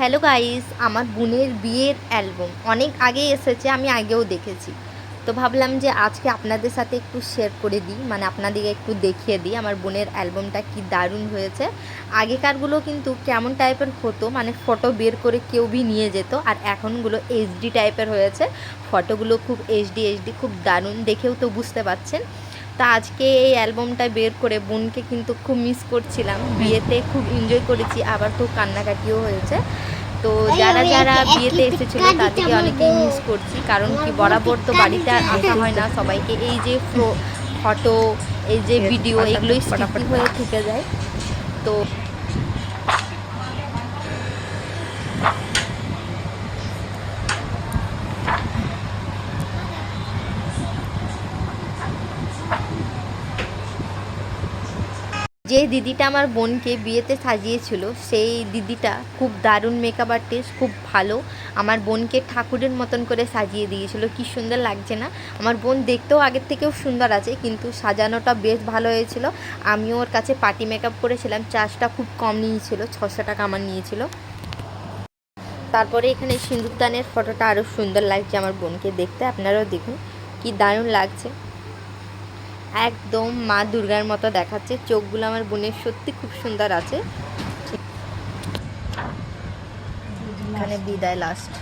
Hello guys, আমার বোনের বিয়ের অ্যালবাম অনেক আগে এসেছে, আমি আগেও দেখেছি। তো ভাবলাম যে আজকে আপনাদের সাথে একটু শেয়ার করে দিই, মানে আপনাদেরকে একটু দেখিয়ে দিই আমার বোনের অ্যালবামটা কি দারুণ হয়েছে। আগেকারগুলো কিন্তু কেমন টাইপের হতো, মানে ফটো বের করে কেউ ভি নিয়ে যেত, আর এখনগুলো এইচডি টাইপের হয়েছে। ফটোগুলো খুব এইচডি খুব দারুণ, দেখেও তো বুঝতে পারছেন। তা আজকে এই অ্যালবামটা বের করে বোনকে কিন্তু খুব মিস করছিলাম। বিয়েতে খুব এনজয় করেছি, আবার খুব কান্নাকাটিও হয়েছে। তো যারা যারা বিয়েতে এসেছিল তাদেরকে অনেকেই মিস করছি, কারণ কি বরাবর তো বাড়িতে আর আসা হয় না সবাইকে। এই যে ফটো, এই যে ভিডিও, এগুলোই স্মৃতি হয়ে থেকে যায়। তো যে দিদিটা আমার বোনকে বিয়েতে সাজিয়েছিল, সেই দিদিটা খুব দারুণ মেকআপ আর্টিস্ট, খুব ভালো। আমার বোনকে ঠাকুরের মতন করে সাজিয়ে দিয়েছিল, কি সুন্দর লাগছে না? আমার বোন দেখতেও আগের থেকেও সুন্দর আছে, কিন্তু সাজানোটা বেশ ভালো হয়েছিল। আমিও ওর কাছে পার্টি মেকআপ করেছিলাম, চার্জটা খুব কম নিয়েছিল, 600 টাকা আমার নিয়েছিল। তারপরে এখানে সিঁদুরদানের ফটোটা আরও সুন্দর লাগছে আমার বোনকে দেখতে, আপনারাও দেখুন কি দারুণ লাগছে। একদম মা দুর্গার মতো দেখাচ্ছে, চোখগুলো আমার বোনের সত্যি খুব সুন্দর আছে। এখানে বিদায় লাস্ট।